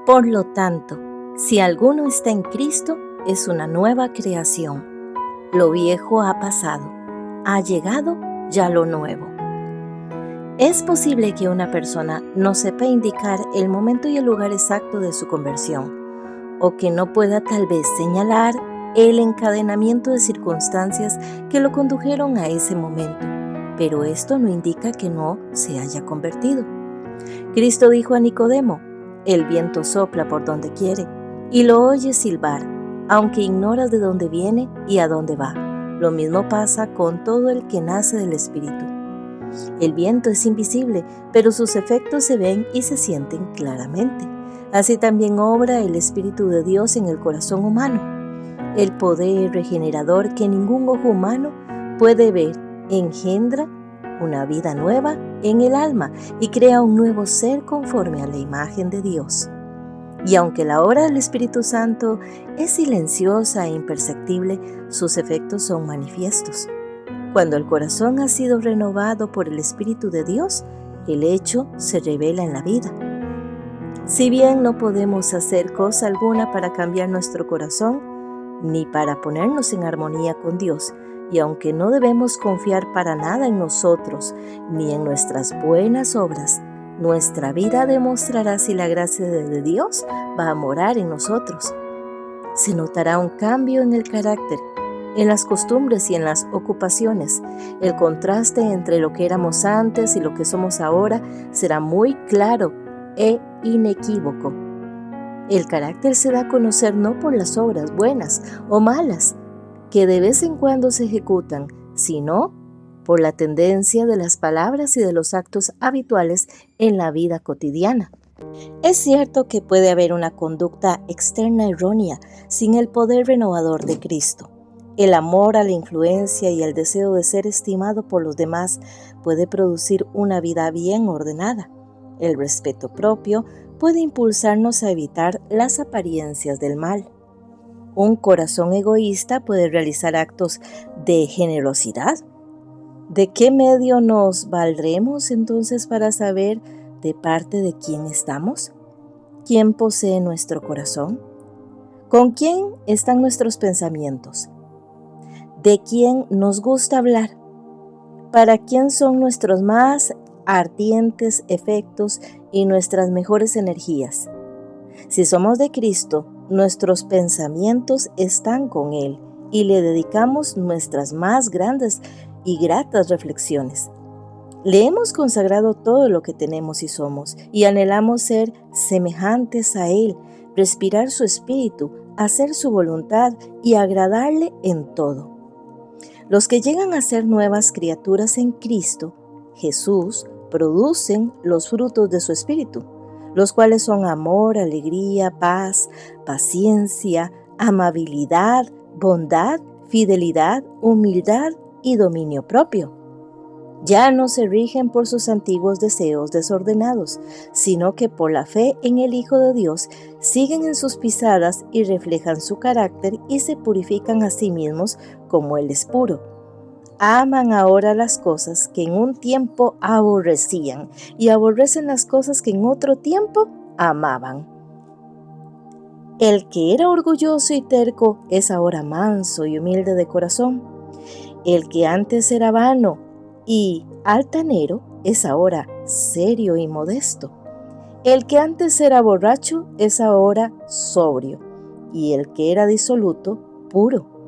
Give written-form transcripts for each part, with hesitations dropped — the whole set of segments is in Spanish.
Por lo tanto, si alguno está en Cristo, es una nueva creación. Lo viejo ha pasado, ha llegado ya lo nuevo. Es posible que una persona no sepa indicar el momento y el lugar exacto de su conversión, o que no pueda tal vez señalar el encadenamiento de circunstancias que lo condujeron a ese momento, pero esto no indica que no se haya convertido. Cristo dijo a Nicodemo: el viento sopla por donde quiere y lo oyes silbar, aunque ignoras de dónde viene y a dónde va. Lo mismo pasa con todo el que nace del Espíritu. El viento es invisible, pero sus efectos se ven y se sienten claramente. Así también obra el Espíritu de Dios en el corazón humano. El poder regenerador que ningún ojo humano puede ver engendra una vida nueva en el alma y crea un nuevo ser conforme a la imagen de Dios. Y aunque la obra del Espíritu Santo es silenciosa e imperceptible, sus efectos son manifiestos. Cuando el corazón ha sido renovado por el Espíritu de Dios, el hecho se revela en la vida. Si bien no podemos hacer cosa alguna para cambiar nuestro corazón, ni para ponernos en armonía con Dios, y aunque no debemos confiar para nada en nosotros, ni en nuestras buenas obras, nuestra vida demostrará si la gracia de Dios va a morar en nosotros. Se notará un cambio en el carácter, en las costumbres y en las ocupaciones. El contraste entre lo que éramos antes y lo que somos ahora será muy claro e inequívoco. El carácter se da a conocer no por las obras buenas o malas que de vez en cuando se ejecutan, sino por la tendencia de las palabras y de los actos habituales en la vida cotidiana. Es cierto que puede haber una conducta externa errónea sin el poder renovador de Cristo. El amor a la influencia y el deseo de ser estimado por los demás puede producir una vida bien ordenada. El respeto propio puede impulsarnos a evitar las apariencias del mal. Un corazón egoísta puede realizar actos de generosidad. ¿De qué medio nos valdremos entonces para saber de parte de quién estamos? ¿Quién posee nuestro corazón? ¿Con quién están nuestros pensamientos? ¿De quién nos gusta hablar? ¿Para quién son nuestros más ardientes efectos y nuestras mejores energías? Si somos de Cristo, nuestros pensamientos están con Él y le dedicamos nuestras más grandes y gratas reflexiones. Le hemos consagrado todo lo que tenemos y somos y anhelamos ser semejantes a Él, respirar su espíritu, hacer su voluntad y agradarle en todo. Los que llegan a ser nuevas criaturas en Cristo, Jesús, producen los frutos de su espíritu, los cuales son amor, alegría, paz, paciencia, amabilidad, bondad, fidelidad, humildad y dominio propio. Ya no se rigen por sus antiguos deseos desordenados, sino que por la fe en el Hijo de Dios siguen en sus pisadas y reflejan su carácter y se purifican a sí mismos como Él es puro. Aman ahora las cosas que en un tiempo aborrecían y aborrecen las cosas que en otro tiempo amaban. El que era orgulloso y terco es ahora manso y humilde de corazón. El que antes era vano y altanero es ahora serio y modesto. El que antes era borracho es ahora sobrio, y el que era disoluto, puro.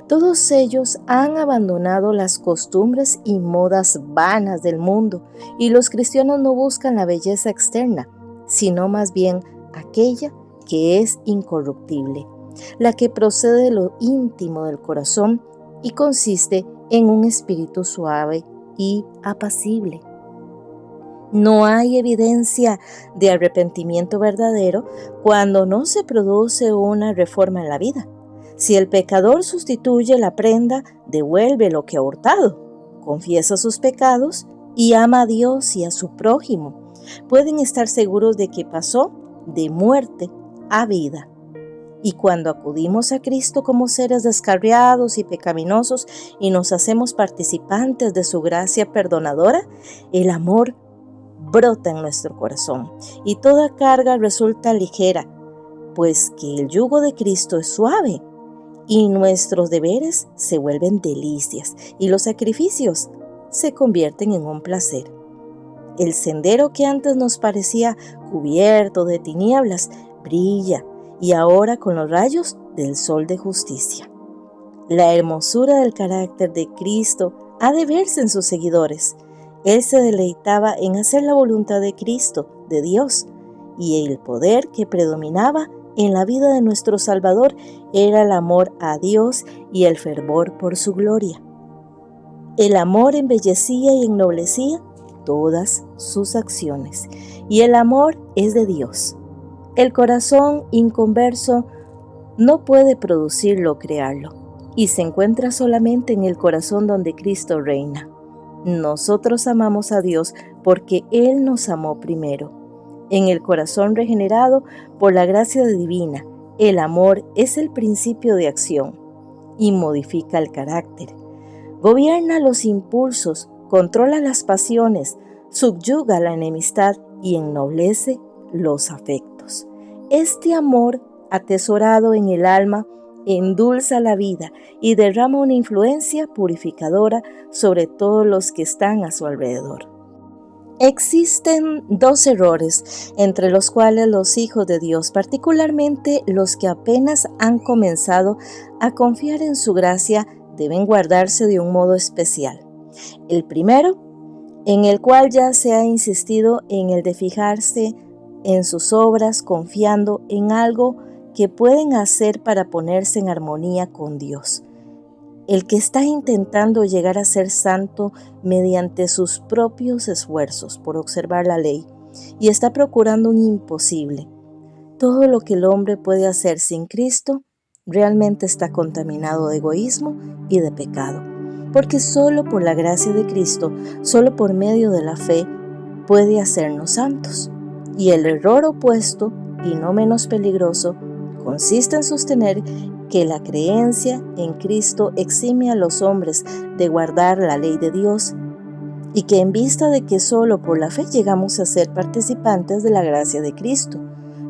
Todos ellos han abandonado las costumbres y modas vanas del mundo, y los cristianos no buscan la belleza externa, sino más bien aquella que es incorruptible, la que procede de lo íntimo del corazón y consiste en un espíritu suave y apacible. No hay evidencia de arrepentimiento verdadero cuando no se produce una reforma en la vida. Si el pecador sustituye la prenda, devuelve lo que ha hurtado, confiesa sus pecados y ama a Dios y a su prójimo, pueden estar seguros de que pasó de muerte a vida. Y cuando acudimos a Cristo como seres descarriados y pecaminosos y nos hacemos participantes de su gracia perdonadora, el amor brota en nuestro corazón y toda carga resulta ligera pues que el yugo de Cristo es suave y nuestros deberes se vuelven delicias y los sacrificios se convierten en un placer. El sendero que antes nos parecía cubierto de tinieblas brilla y ahora con los rayos del sol de justicia. La hermosura del carácter de Cristo ha de verse en sus seguidores. Él se deleitaba en hacer la voluntad de Cristo, de Dios, y el poder que predominaba en la vida de nuestro Salvador era el amor a Dios y el fervor por su gloria. El amor embellecía y ennoblecía todas sus acciones, y el amor es de Dios. El corazón inconverso no puede producirlo o crearlo, y se encuentra solamente en el corazón donde Cristo reina. Nosotros amamos a Dios porque Él nos amó primero. En el corazón regenerado por la gracia divina, el amor es el principio de acción y modifica el carácter. Gobierna los impulsos, controla las pasiones, subyuga la enemistad y ennoblece los afectos. Este amor, atesorado en el alma, endulza la vida y derrama una influencia purificadora sobre todos los que están a su alrededor. Existen dos errores entre los cuales los hijos de Dios, particularmente los que apenas han comenzado a confiar en su gracia, deben guardarse de un modo especial. El primero, en el cual ya se ha insistido, en el de fijarse en sus obras confiando en algo que pueden hacer para ponerse en armonía con Dios. El que está intentando llegar a ser santo mediante sus propios esfuerzos por observar la ley y está procurando un imposible. Todo lo que el hombre puede hacer sin Cristo realmente está contaminado de egoísmo y de pecado, porque solo por la gracia de Cristo, solo por medio de la fe, puede hacernos santos. Y el error opuesto, y no menos peligroso, consiste en sostener que la creencia en Cristo exime a los hombres de guardar la ley de Dios y que en vista de que solo por la fe llegamos a ser participantes de la gracia de Cristo,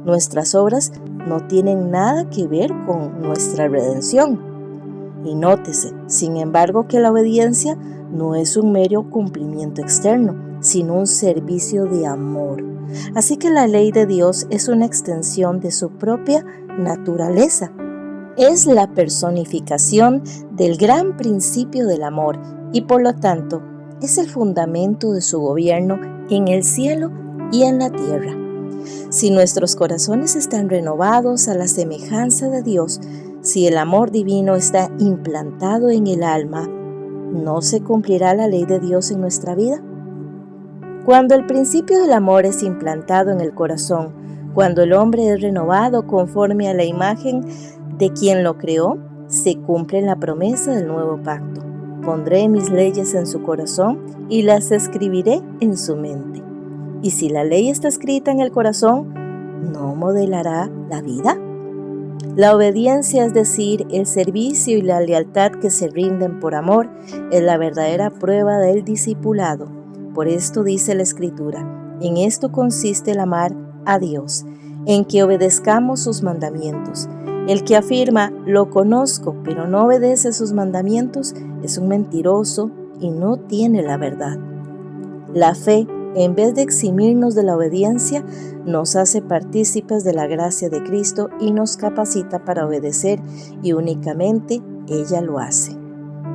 nuestras obras no tienen nada que ver con nuestra redención. Y nótese, sin embargo, que la obediencia no es un mero cumplimiento externo, sino un servicio de amor. Así que la ley de Dios es una extensión de su propia naturaleza. Es la personificación del gran principio del amor y por lo tanto es el fundamento de su gobierno en el cielo y en la tierra. Si nuestros corazones están renovados a la semejanza de Dios, si el amor divino está implantado en el alma, ¿no se cumplirá la ley de Dios en nuestra vida? Cuando el principio del amor es implantado en el corazón, cuando el hombre es renovado conforme a la imagen de quien lo creó, se cumple la promesa del nuevo pacto. Pondré mis leyes en su corazón y las escribiré en su mente. Y si la ley está escrita en el corazón, ¿no modelará la vida? La obediencia, es decir, el servicio y la lealtad que se rinden por amor, es la verdadera prueba del discipulado. Por esto dice la Escritura, en esto consiste el amar a Dios, en que obedezcamos sus mandamientos. El que afirma, lo conozco, pero no obedece sus mandamientos, es un mentiroso y no tiene la verdad. La fe, en vez de eximirnos de la obediencia, nos hace partícipes de la gracia de Cristo y nos capacita para obedecer, y únicamente ella lo hace.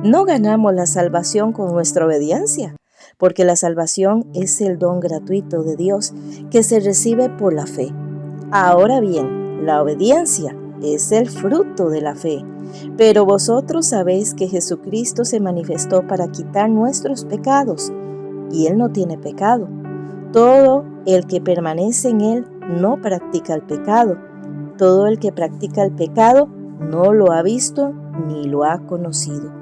No ganamos la salvación con nuestra obediencia, porque la salvación es el don gratuito de Dios que se recibe por la fe. Ahora bien, la obediencia es el fruto de la fe. Pero vosotros sabéis que Jesucristo se manifestó para quitar nuestros pecados, y Él no tiene pecado. Todo el que permanece en Él no practica el pecado. Todo el que practica el pecado no lo ha visto ni lo ha conocido.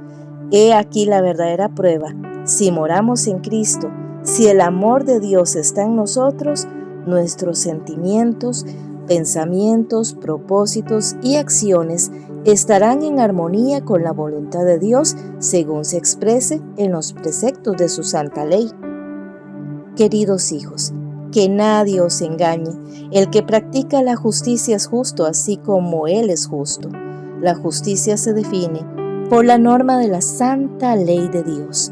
He aquí la verdadera prueba. Si moramos en Cristo, si el amor de Dios está en nosotros, nuestros sentimientos, pensamientos, propósitos y acciones estarán en armonía con la voluntad de Dios según se exprese en los preceptos de su santa ley. Queridos hijos, Que nadie os engañe. El que practica la justicia es justo, así como Él es justo. La justicia se define por la norma de la santa ley de Dios,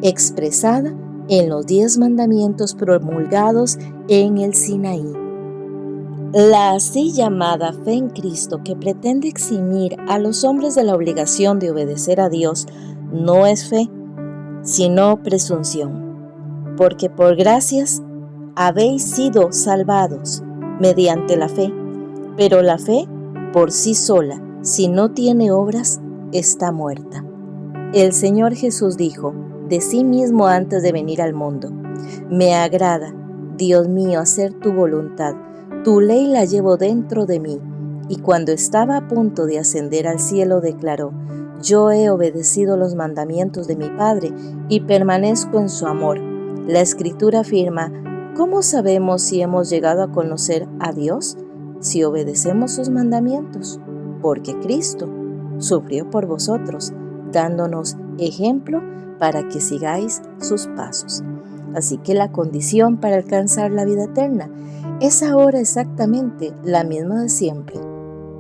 expresada en los 10 mandamientos promulgados en el Sinaí. La así llamada fe en Cristo, que pretende eximir a los hombres de la obligación de obedecer a Dios, no es fe, sino presunción. Porque por gracias habéis sido salvados mediante la fe, pero la fe por sí sola, si no tiene obras, está muerta. El Señor Jesús dijo de sí mismo antes de venir al mundo: me agrada, Dios mío, hacer tu voluntad, tu ley la llevo dentro de mí. Y cuando estaba a punto de ascender al cielo declaró: yo he obedecido los mandamientos de mi Padre y permanezco en su amor. La Escritura afirma: ¿cómo sabemos si hemos llegado a conocer a Dios? Si obedecemos sus mandamientos, porque Cristo sufrió por vosotros, dándonos ejemplo para que sigáis sus pasos. Así que la condición para alcanzar la vida eterna es ahora exactamente la misma de siempre,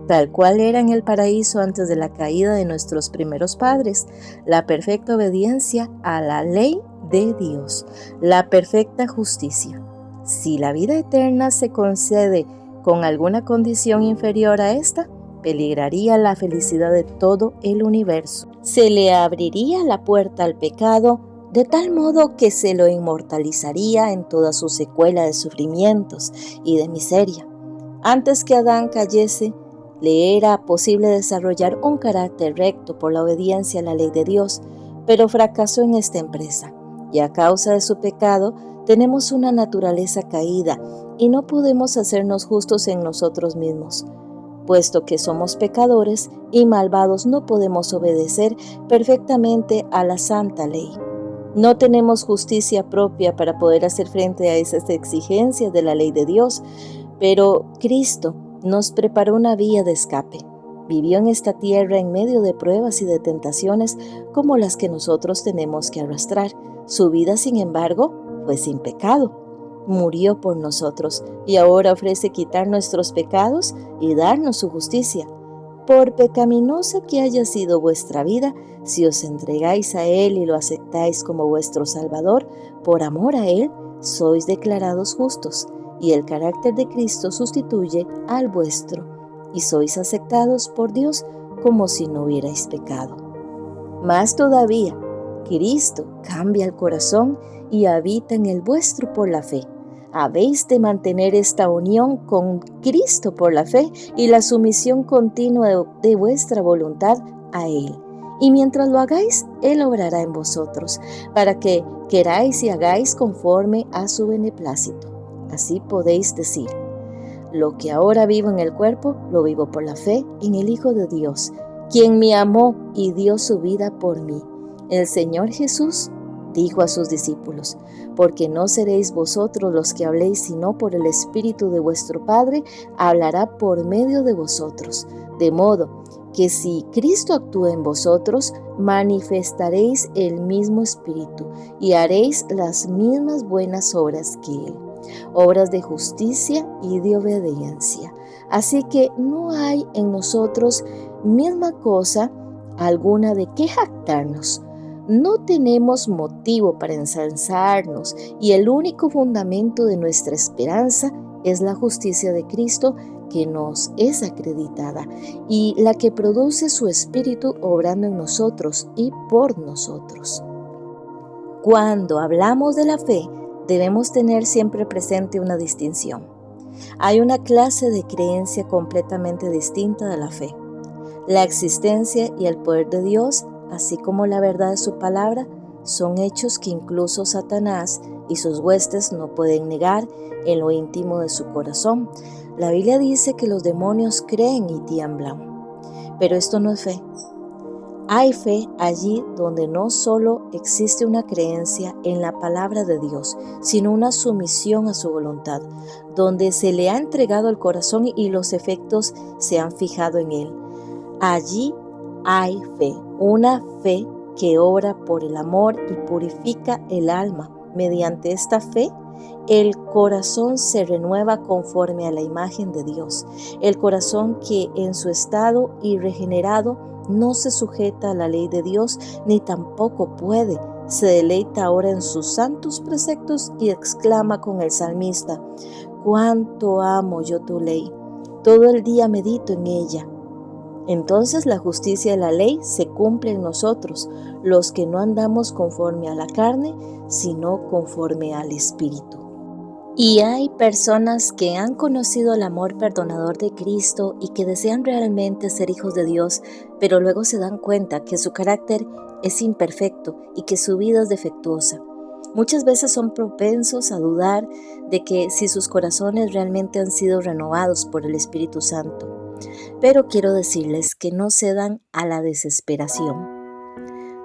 tal cual era en el paraíso antes de la caída de nuestros primeros padres: la perfecta obediencia a la ley de Dios, la perfecta justicia. Si la vida eterna se concede con alguna condición inferior a esta, peligraría la felicidad de todo el universo. Se le abriría la puerta al pecado de tal modo que se lo inmortalizaría en toda su secuela de sufrimientos y de miseria. Antes que Adán cayese, le era posible desarrollar un carácter recto por la obediencia a la ley de Dios, pero fracasó en esta empresa, y a causa de su pecado tenemos una naturaleza caída y no podemos hacernos justos en nosotros mismos. Puesto que somos pecadores y malvados, no podemos obedecer perfectamente a la santa ley. No tenemos justicia propia para poder hacer frente a esas exigencias de la ley de Dios, pero Cristo nos preparó una vía de escape. Vivió en esta tierra en medio de pruebas y de tentaciones como las que nosotros tenemos que arrastrar. Su vida, sin embargo, fue sin pecado. Murió por nosotros y ahora ofrece quitar nuestros pecados y darnos su justicia. Por pecaminosa que haya sido vuestra vida, si os entregáis a Él y lo aceptáis como vuestro Salvador, por amor a Él, sois declarados justos, y el carácter de Cristo sustituye al vuestro, y sois aceptados por Dios como si no hubierais pecado. Más todavía, Cristo cambia el corazón y habita en el vuestro por la fe. Habéis de mantener esta unión con Cristo por la fe y la sumisión continua de vuestra voluntad a Él. Y mientras lo hagáis, Él obrará en vosotros, para que queráis y hagáis conforme a su beneplácito. Así podéis decir: lo que ahora vivo en el cuerpo, lo vivo por la fe en el Hijo de Dios, quien me amó y dio su vida por mí. El Señor Jesús dijo a sus discípulos: porque no seréis vosotros los que habléis, sino por el Espíritu de vuestro Padre hablará por medio de vosotros. De modo que si Cristo actúa en vosotros, manifestaréis el mismo Espíritu y haréis las mismas buenas obras que Él, obras de justicia y de obediencia. Así que no hay en nosotros misma cosa alguna de qué jactarnos. No tenemos motivo para ensalzarnos, y el único fundamento de nuestra esperanza es la justicia de Cristo, que nos es acreditada y la que produce su Espíritu obrando en nosotros y por nosotros. Cuando hablamos de la fe, debemos tener siempre presente una distinción. Hay una clase de creencia completamente distinta de la fe. La existencia y el poder de Dios, así como la verdad de su palabra, son hechos que incluso Satanás y sus huestes no pueden negar en lo íntimo de su corazón. La Biblia dice que los demonios creen y tiemblan, pero esto no es fe. Hay fe allí donde no solo existe una creencia en la palabra de Dios, sino una sumisión a su voluntad, donde se le ha entregado el corazón y los efectos se han fijado en él. Allí hay fe, una fe que obra por el amor y purifica el alma. Mediante esta fe, el corazón se renueva conforme a la imagen de Dios. El corazón que en su estado irregenerado no se sujeta a la ley de Dios, ni tampoco puede. Se deleita ahora en sus santos preceptos y exclama con el salmista: «Cuánto amo yo tu ley, todo el día medito en ella». Entonces la justicia de la ley se cumple en nosotros, los que no andamos conforme a la carne, sino conforme al Espíritu. Y hay personas que han conocido el amor perdonador de Cristo y que desean realmente ser hijos de Dios, pero luego se dan cuenta que su carácter es imperfecto y que su vida es defectuosa. Muchas veces son propensos a dudar de que si sus corazones realmente han sido renovados por el Espíritu Santo. Pero quiero decirles que no cedan a la desesperación,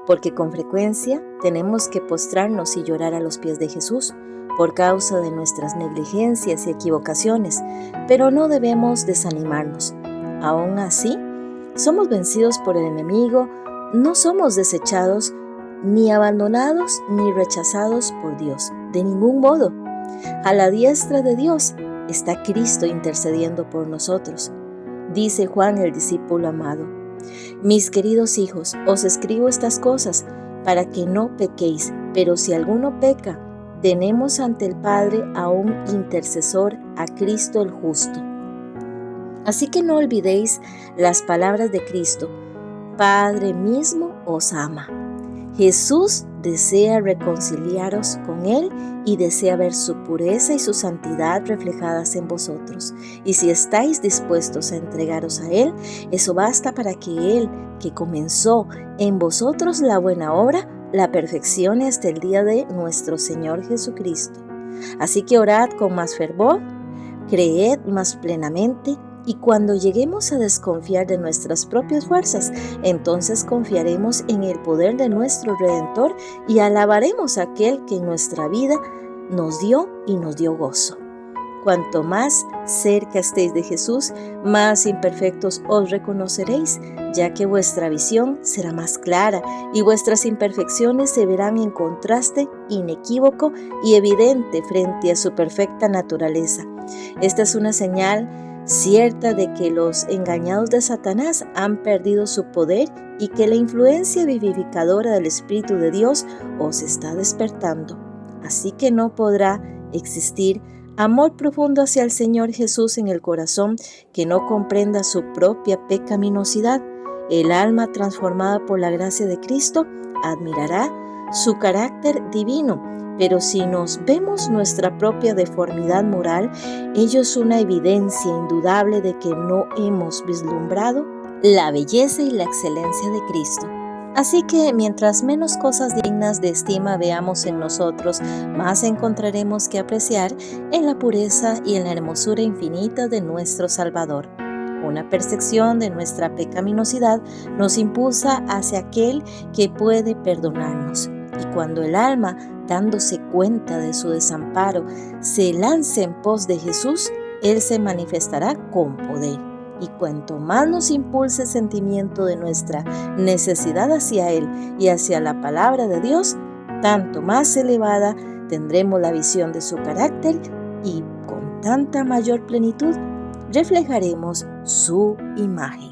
porque con frecuencia tenemos que postrarnos y llorar a los pies de Jesús por causa de nuestras negligencias y equivocaciones, pero no debemos desanimarnos. Aún así, somos vencidos por el enemigo, no somos desechados, ni abandonados, ni rechazados por Dios, de ningún modo. A la diestra de Dios está Cristo intercediendo por nosotros. Dice Juan, el discípulo amado: «Mis queridos hijos, os escribo estas cosas para que no pequéis, pero si alguno peca, tenemos ante el Padre a un intercesor, a Cristo el justo». Así que no olvidéis las palabras de Cristo: «Padre mismo os ama». Jesús desea reconciliaros con Él y desea ver su pureza y su santidad reflejadas en vosotros. Y si estáis dispuestos a entregaros a Él, eso basta para que Él, que comenzó en vosotros la buena obra, la perfeccione hasta el día de nuestro Señor Jesucristo. Así que orad con más fervor, creed más plenamente, y cuando lleguemos a desconfiar de nuestras propias fuerzas, entonces confiaremos en el poder de nuestro Redentor y alabaremos a aquel que en nuestra vida nos dio y nos dio gozo. Cuanto más cerca estéis de Jesús, más imperfectos os reconoceréis, ya que vuestra visión será más clara y vuestras imperfecciones se verán en contraste inequívoco y evidente frente a su perfecta naturaleza. Esta es una señal cierta de que los engañados de Satanás han perdido su poder y que la influencia vivificadora del Espíritu de Dios os está despertando. Así que no podrá existir amor profundo hacia el Señor Jesús en el corazón que no comprenda su propia pecaminosidad. El alma transformada por la gracia de Cristo admirará su carácter divino. Pero si nos vemos nuestra propia deformidad moral, ello es una evidencia indudable de que no hemos vislumbrado la belleza y la excelencia de Cristo. Así que mientras menos cosas dignas de estima veamos en nosotros, más encontraremos que apreciar en la pureza y en la hermosura infinita de nuestro Salvador. Una percepción de nuestra pecaminosidad nos impulsa hacia aquel que puede perdonarnos. Y cuando el alma, dándose cuenta de su desamparo, se lance en pos de Jesús, Él se manifestará con poder. Y cuanto más nos impulse el sentimiento de nuestra necesidad hacia Él y hacia la palabra de Dios, tanto más elevada tendremos la visión de su carácter y con tanta mayor plenitud reflejaremos su imagen.